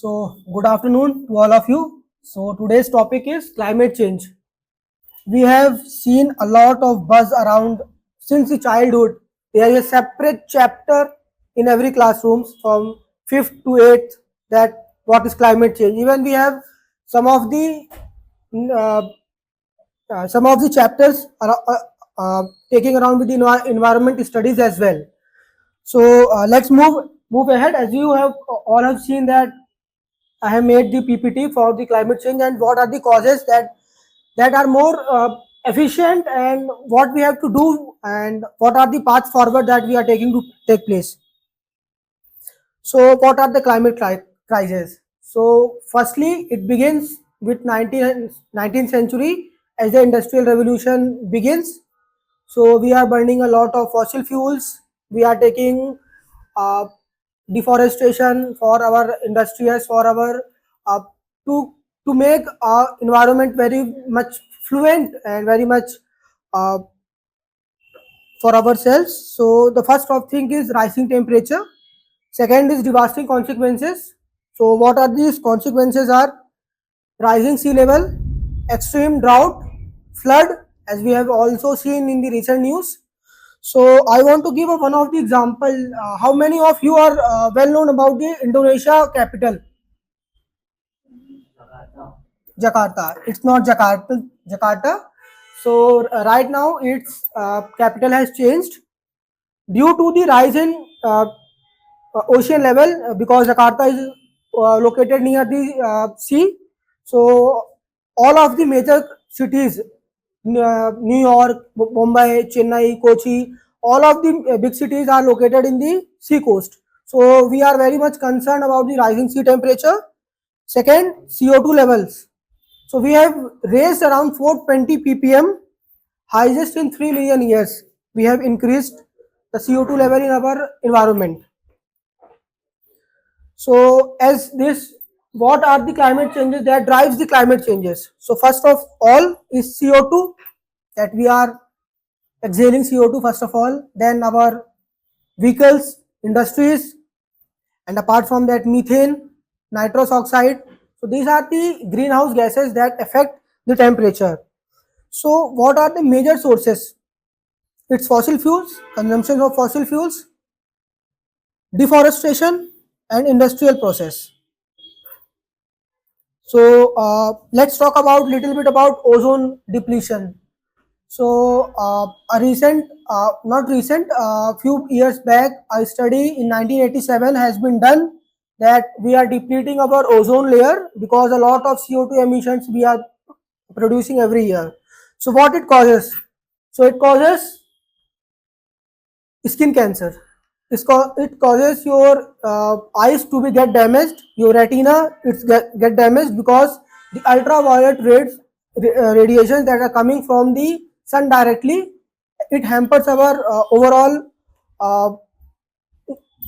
Good afternoon to all of you. So, today's topic is climate change. We have seen a lot of buzz around since the childhood. There is a separate chapter in every classroom from 5th to 8th that what is climate change. Even we have some of the uh, chapters are taking around with the environment studies as well. Let's move ahead. As you have all have seen that I have made the PPT for the climate change and what are the causes that are more efficient and what we have to do and what are the paths forward that we are taking to take place. So, what are the crises? So, firstly, it begins with 19th century as the industrial revolution begins. So, we are burning a lot of fossil fuels. We are taking uh, deforestation for our industries, for our uh, to to make our environment very much fluent and very much uh, for ourselves. So, the first of thing is rising temperature. Second is devastating consequences. So, what are these consequences? Are rising sea level, extreme drought, flood, as we have also seen in the recent news. So, I want to give one of the example. How many of you are well known about the Indonesia capital? Jakarta. It's not Jakarta. Jakarta. So, right now its capital has changed due to the rise in ocean level because Jakarta is located near the sea. So all of the major cities, New York, Mumbai, Chennai, Kochi, all of the big cities are located in the sea coast. So we are very much concerned about the rising sea temperature. Second, CO2 levels. So we have raised around 420 ppm, highest in 3 million years. We have increased the CO2 level in our environment. So as this, what are the climate changes that drives the climate changes? So first of all is CO2, that we are exhaling CO2 first of all, then our vehicles, industries, and apart from that methane, nitrous oxide. So these are the greenhouse gases that affect the temperature. So what are the major sources? It's fossil fuels, consumption of fossil fuels, deforestation, and industrial process. So let's talk about little bit about ozone depletion. So a recent, not recent, few years back, a study in 1987 has been done that we are depleting our ozone layer because a lot of CO2 emissions we are producing every year. So what it causes? So it causes skin cancer. It causes your eyes to be get damaged, your retina get damaged because the ultraviolet rays radiations that are coming from the sun directly, it hampers our uh, overall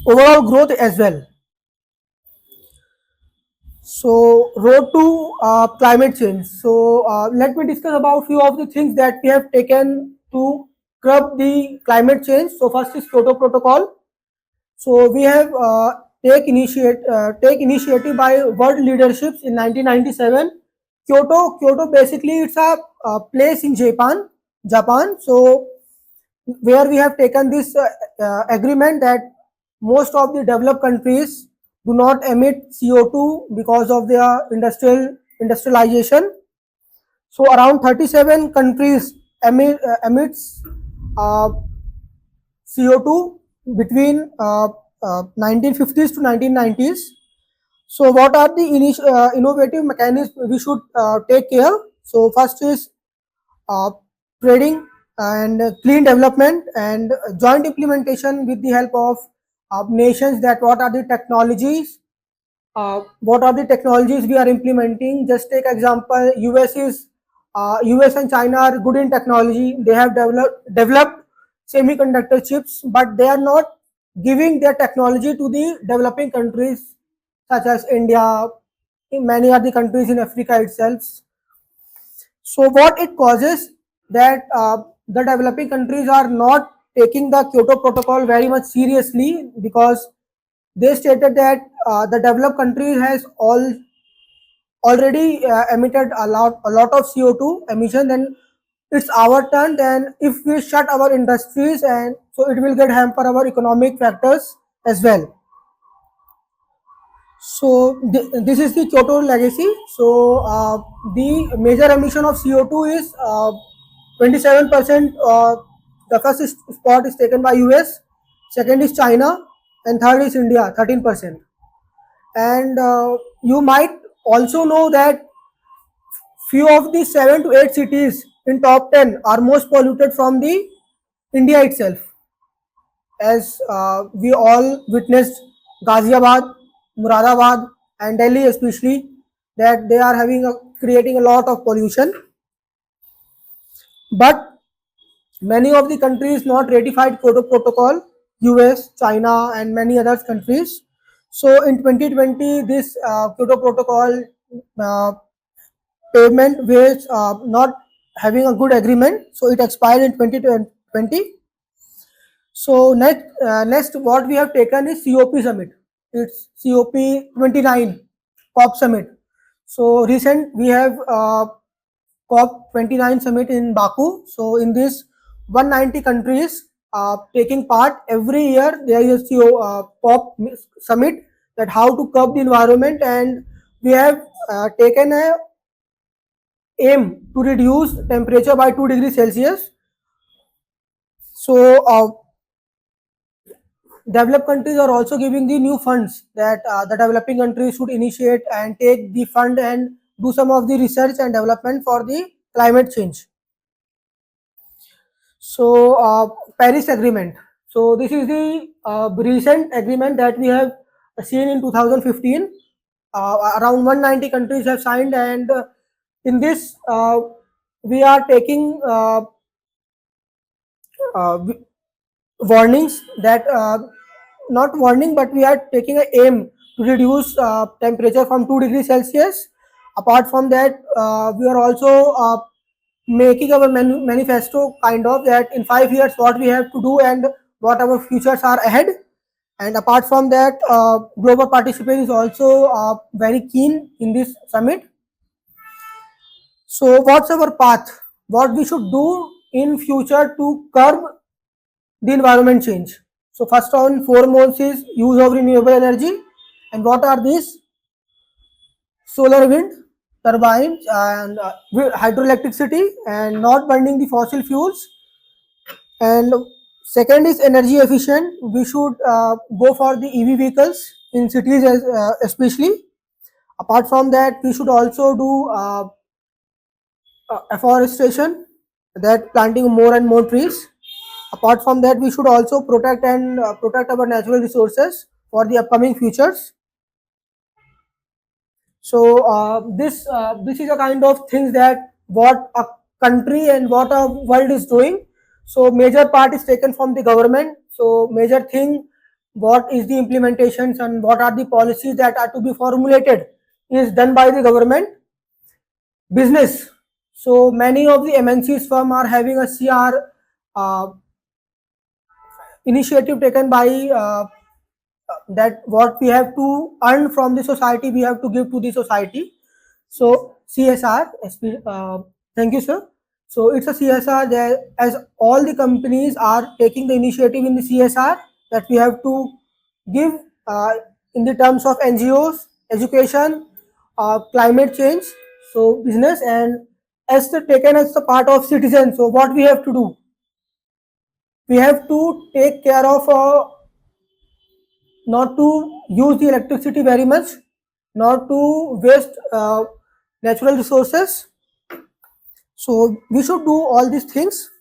growth as well. So road to climate change. So let me discuss about few of the things that we have taken to curb the climate change. So first is Kyoto Protocol. So we have take initiative by world leaderships in 1997. Kyoto basically it's a place in Japan. So where we have taken this agreement that most of the developed countries do not emit CO2 because of their industrialization. So around 37 countries emits uh, CO2 between 1950s to 1990s. So what are the innovative mechanisms we should take care? So first is uh, trading and clean development and joint implementation with the help of nations, that what are the technologies we are implementing. Just take example, US and China are good in technology. They have developed semiconductor chips, but they are not giving their technology to the developing countries such as India, in many other countries in Africa itself. So what it causes that the developing countries are not taking the Kyoto Protocol very much seriously because they stated that the developed countries has already emitted a lot of CO2 emission, then it's our turn. Then if we shut our industries, and so it will get hamper our economic factors as well. So this is the Kyoto legacy. So the major emission of CO2 is 27%. The first spot is taken by US, second is China, and third is India, 13%. And you might also know that few of the 7 to 8 cities in top 10 are most polluted from the India itself, as we all witnessed Ghaziabad, Muradabad, and Delhi especially, that they are creating a lot of pollution. But many of the countries not ratified Kyoto Protocol, US, China, and many other countries. So in 2020, this Kyoto Protocol uh, payment was not having a good agreement, so it expired in 2020. So next what we have taken is COP summit. It's COP 29 COP summit. So recent we have COP 29 summit in Baku. So in this 190 countries taking part every year, there is a COP summit, that how to curb the environment, and we have taken a aim to reduce temperature by 2 degrees Celsius. So developed countries are also giving the new funds, that the developing countries should initiate and take the fund and do some of the research and development for the climate change. So Paris Agreement. So this is the recent agreement that we have seen in 2015. Around 190 countries have signed, and in this we are taking uh, warnings, that not warning, but we are taking a aim to reduce temperature from 2 degrees Celsius. Apart from that, we are also making our manifesto, kind of, that in 5 years what we have to do and what our futures are ahead. And apart from that, global participation is also very keen in this summit. So what's our path, what we should do in future to curb the environment change? So first on foremost is use of renewable energy. And what are these? Solar, wind turbines, and hydroelectricity, and not burning the fossil fuels. And second is energy efficient. We should go for the EV vehicles in cities, especially. Apart from that, we should also do afforestation, that planting more and more trees. Apart from that, we should also protect our natural resources for the upcoming futures. So this is a kind of things that what a country and what a world is doing. So major part is taken from the government. So major thing, what is the implementations and what are the policies that are to be formulated, is done by the government. Business. So many of the MNCs firm are having a CR initiative taken by that what we have to earn from the society, we have to give to the society. So CSR, thank you, sir. So it's a CSR, that as all the companies are taking the initiative in the CSR, that we have to give in the terms of NGOs, education, climate change. So business, and as the taken as the part of citizens. So what we have to do? We have to take care of not to use the electricity very much, not to waste natural resources. So we should do all these things.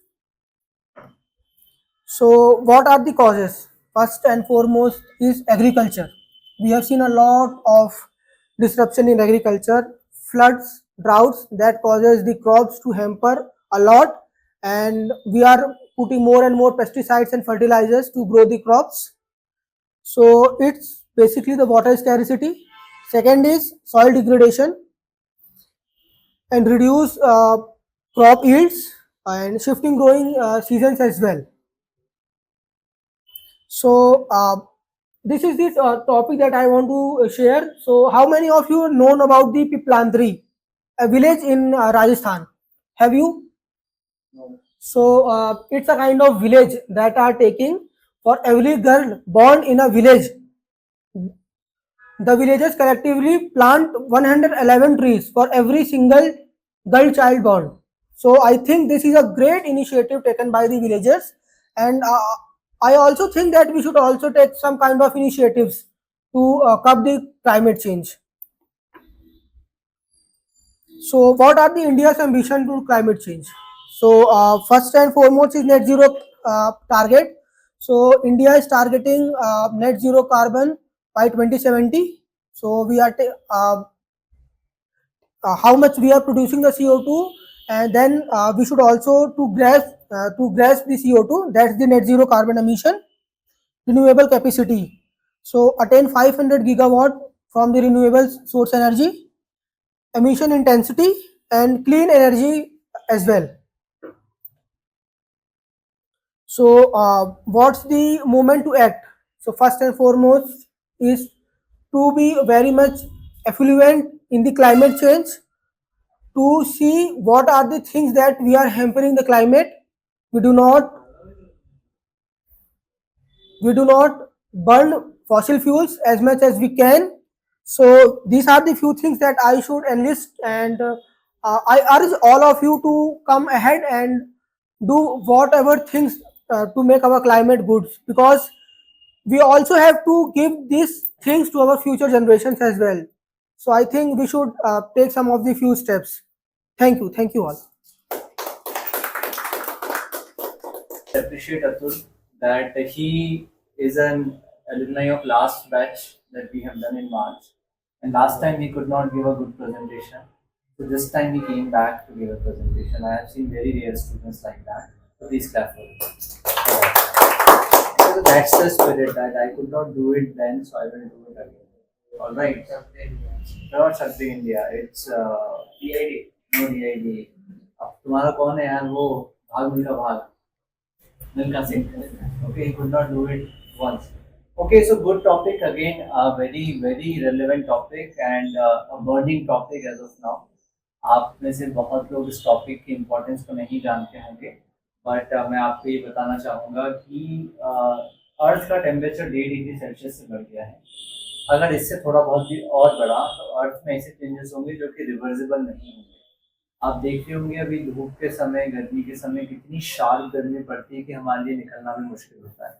So what are the causes? First and foremost is agriculture. We have seen a lot of disruption in agriculture, floods, droughts, that causes the crops to hamper a lot, and we are putting more and more pesticides and fertilizers to grow the crops. So it's basically the water scarcity. Second is soil degradation and reduce crop yields and shifting growing seasons as well. So this is the topic that I want to share. So, how many of you known about the Piplandri, a village in Rajasthan? Have you? So, it's a kind of village that are taking for every girl born in a village. The villagers collectively plant 111 trees for every single girl child born. So I think this is a great initiative taken by the villagers, and I also think that we should also take some kind of initiatives to curb the climate change. So what are the India's ambition to climate change? So first and foremost is net zero target. So India is targeting net zero carbon by 2070. So we are how much we are producing the CO2, and then we should also to grasp the CO2, that's the net zero carbon emission. Renewable capacity, so attain 500 gigawatt from the renewable source energy. Emission intensity and clean energy as well. So what's the moment to act? So first and foremost is to be very much affluent in the climate change, to see what are the things that we are hampering the climate. We do not we do not burn fossil fuels as much as we can. So these are the few things that I should enlist, and I urge all of you to come ahead and do whatever things to make our climate good, because we also have to give these things to our future generations as well. So I think we should take some of the few steps. Thank you all. Appreciate Atul that he is an alumni of last batch that we have done in March. And last time he could not give a good presentation. So this time he came back to give a presentation. I have seen very rare students like that. So please clap for him. So that's the spirit that I could not do it then, so I will do it again. All right. Not Shakti India. It's DID. No DID. अब तुम्हारा कौन है यार वो भाग मिल्खा भाग Milka Singh. Okay, he could not do it once. Okay, so good topic again, a very relevant topic and a burning topic as of now. आप में से बहुत लोग इस टॉपिक की इम्पोर्टेंस को नहीं जानते होंगे, बट मैं आपको ये बताना चाहूँगा कि अर्थ का टेम्परेचर 1.5 डिग्री सेल्सियस से बढ़ गया है. अगर इससे थोड़ा बहुत भी और बढ़ा तो अर्थ में ऐसे चेंजेस होंगे जो कि रिवर्सिबल नहीं होंगे. आप देख रहे होंगे अभी धूप के समय, गर्मी के समय कितनी शार्प गर्मी पड़ती है कि हमारे लिए निकलना भी मुश्किल होता है.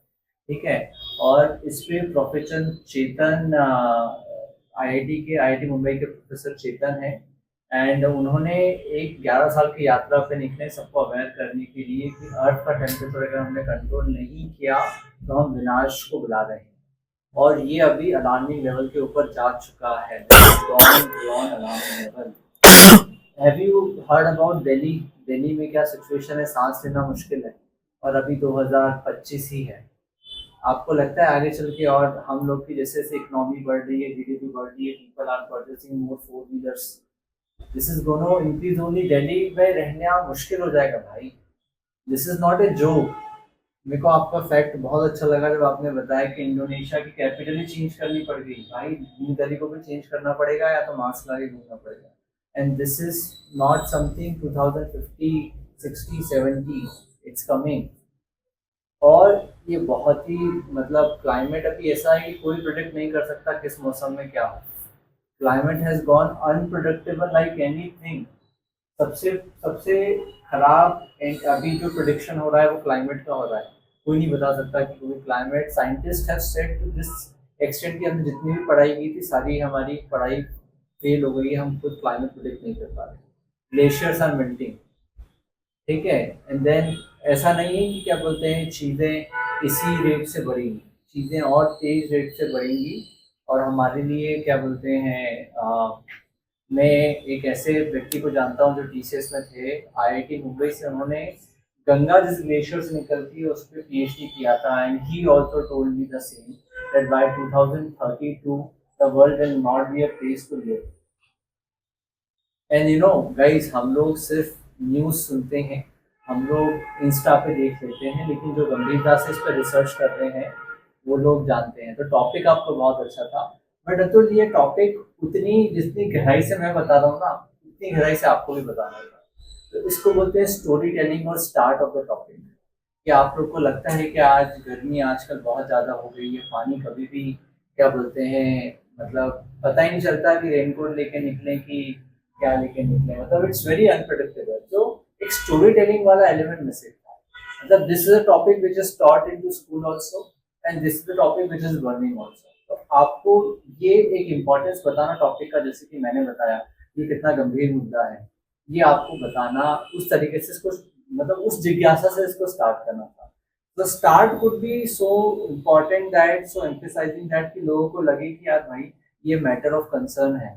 ठीक है. और इस पे प्रोफेसर चेतन आईआईटी मुंबई के प्रोफेसर चेतन है, एंड उन्होंने एक 11 साल की यात्रा पे निकले सबको अवेयर करने के लिए कि अर्थ का टेम्परेचर अगर हमने कंट्रोल नहीं किया तो हम विनाश को बुला रहे हैं. और ये अभी अलार्मिंग लेवल के ऊपर जा चुका है. Alarming level. Have you heard about Delhi? Delhi में क्या सिचुएशन है, सांस लेना मुश्किल है, और अभी 2025 ही है. आपको लगता है आगे चल के और हम लोग की जैसे जैसे इकोनॉमी बढ़ रही है, जीडीपी बढ़ रही है, people are purchasing more four wheelers, this is gonna increase only. Delhi में रहना मुश्किल हो जाएगा भाई. This is not a joke. मेरे को आपका फैक्ट बहुत अच्छा लगा जब आपने बताया कि इंडोनेशिया की कैपिटल ही चेंज करनी पड़ गई. भाई न्यू दिल्ली को भी चेंज करना पड़ेगा या तो मास्क लगा के घूमना पड़ेगा. And this is not something 2050 60 70, it's coming. और ये बहुत ही मतलब क्लाइमेट अभी ऐसा है कि कोई प्रोडिक्ट नहीं कर सकता किस मौसम में क्या हो. Climate has gone unpredictable like anything. सबसे सबसे खराब अभी जो प्रोडिक्शन हो रहा है वो क्लाइमेट का हो रहा है. कोई नहीं बता सकता कि कोई climate scientist have said to this extent कि हमने जितनी भी पढ़ाई की थी सारी हमारी पढ़ाई फेल हो गई है. हम खुद क्लाइमेट प्रोडिक्ट नहीं कर पा रहे. Glaciers are melting. ठीक है. एंड देन ऐसा नहीं है कि क्या बोलते हैं चीज़ें इसी रेट से बढ़ेंगी, चीज़ें और तेज रेट से बढ़ेंगी. और हमारे लिए क्या बोलते हैं मैं एक ऐसे व्यक्ति को जानता हूँ जो टीसीएस में थे आईआईटी मुंबई से. उन्होंने गंगा जिस ग्लेशियर से निकलती है उस पर पीएचडी किया था. And he also told me the same that by 2032 the world will not be a place to live. And you know guys, हम लोग सिर्फ न्यूज़ सुनते हैं, हम लोग इंस्टा पे देख लेते हैं, लेकिन जो गंभीरता से इस पर रिसर्च कर रहे हैं वो लोग जानते हैं। तो टॉपिक आपका बहुत अच्छा था, बट अतुल ये टॉपिक उतनी जितनी गहराई से मैं बता रहा हूँ ना, उतनी गहराई से आपको भी बताना होगा। तो इसको बोलते हैं स्टोरी टेलिंग और स्टार्ट ऑफ द टॉपिक। कि आप लोग को लगता है कि आज गर्मी आजकल बहुत ज़्यादा हो गई है, पानी कभी भी क्या बोलते हैं, मतलब पता ही नहीं चलता कि रेनकोट लेके निकले कि क्या लेके निकले, मतलब इट्स वेरी अनप्रडिक्टेबल। तो एक स्टोरी टेलिंग वाला एलिमेंट मिसिंग था। मतलब this is a topic which is taught in to school also, and this is the topic which is burning also. तो आपको ये एक इम्पोर्टेंस बताना टॉपिक का, जैसे कि मैंने बताया ये कितना गंभीर मुद्दा है, ये आपको बताना उस तरीके से इसको, मतलब उस जिज्ञासा से इसको स्टार्ट करना था। तो start could be so important that, so emphasizing that, कि लोगों को लगे कि यार भाई ये मैटर ऑफ कंसर्न है।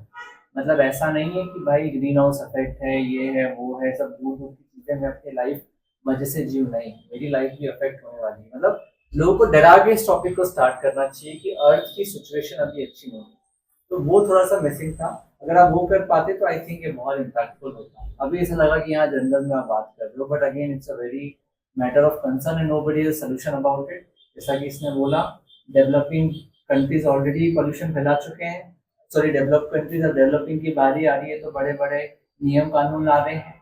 मतलब ऐसा नहीं है कि भाई ग्रीन हाउस इफेक्ट है, ये है वो है, सब दूर दूर की चीजें मैं अपनी लाइफ मजे से जीव, नहीं, मेरी लाइफ भी अफेक्ट होने वाली है। मतलब लोगों को डरा के इस टॉपिक को स्टार्ट करना चाहिए कि अर्थ की सिचुएशन अभी अच्छी नहीं है। तो वो थोड़ा सा मिसिंग था। अगर आप वो कर पाते तो आई थिंक ये बहुत इम्पैक्टफुल होता। अभी ऐसा लगा कि यहाँ जनरल में आप बात कर रहे हो, but again it's a very matter of concern and nobody is solution about it. जैसा कि इसने बोला, डेवलपिंग कंट्रीज ऑलरेडी पोल्यूशन फैला चुके हैं, सॉरी डेवलप कंट्रीज और डेवलपिंग की बारी आ रही है तो बड़े बड़े नियम कानून ला रहे हैं।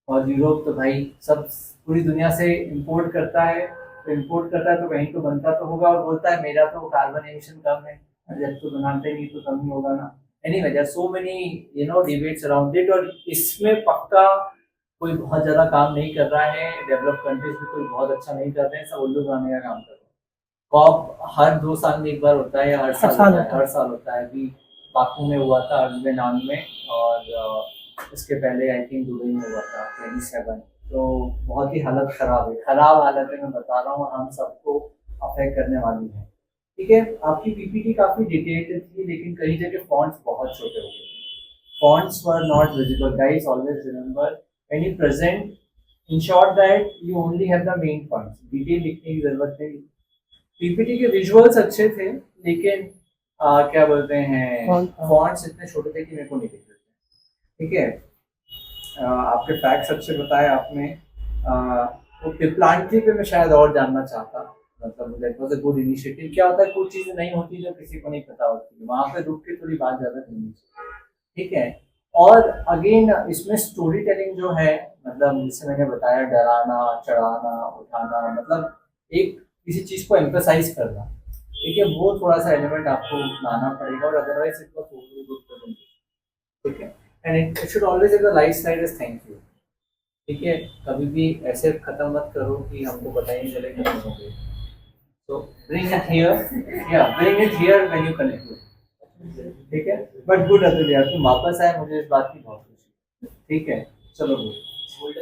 और यूरोप तो भाई सब पूरी दुनिया से इंपोर्ट करता है, तो इंपोर्ट करता है तो कहीं तो बनता तो होगा, और बोलता है मेरा तो कार्बन एमिशन कम है, और जब तो बनाते नहीं तो कम ही होगा ना। Anyway there are so many debates around it, और इसमें पक्का कोई बहुत ज्यादा काम नहीं कर रहा है, डेवलप कंट्रीज भी कोई बहुत अच्छा नहीं कर रहे हैं, सब उल्लू बनाने का काम कर रहे हैं। कॉप हर 2 साल में एक बार होता है, या हर हर साल साल होता है, होता हर है। साल होता है। अभी बाकू में हुआ था, अर्जेंटीना में, और उसके पहले आई थिंक दुबई में हुआ था 27। तो बहुत ही हालत खराब है, खराब हालत है, मैं बता रहा हूँ, हम सबको अफेक्ट करने वाली है। ठीक है, आपकी पीपीटी काफी डिटेल्ड थी, लेकिन कई जगह फॉन्ट्स बहुत छोटे हो गए थे। Fonts were not visible. Guys, always remember when you present, ensure that you only have the main points. Detail लिखने की जरूरत नहीं। पीपीटी के विजुअल्स अच्छे थे, लेकिन क्या बोलते हैं, फॉन्ट्स इतने छोटे थे कि मेरे को नहीं दिख रहे थे। ठीक है, आपके फैक्ट्स अच्छे बताए आपने। तो प्लांट्री पे मैं शायद और जानना चाहता, मतलब that was a good initiative. क्या होता है, कुछ चीजें नहीं होती जो किसी को नहीं पता होती, वहां पे रुक के थोड़ी बात ज्यादा करनी चाहिए। ठीक है, और अगेन इसमें स्टोरी टेलिंग जो है, मतलब जैसे मैंने बताया, डराना, चढ़ाना, उठाना, मतलब एक किसी चीज को एम्फसाइज करना। ठीक है, वो थोड़ा सा एलिमेंट आपको लाना पड़ेगा, और otherwise it was totally good presentation. ठीक है, and it should always have the light side as thank you. ठीक है, कभी भी ऐसे खत्म मत करो कि हमको पता ही नहीं चले खत्म हो गए। So bring it here, yeah, bring it here when you connect. ठीक है, बट गुड अतुल यार, तुम वापस आए, मुझे इस बात की बहुत खुशी। ठीक है, चलो गुड।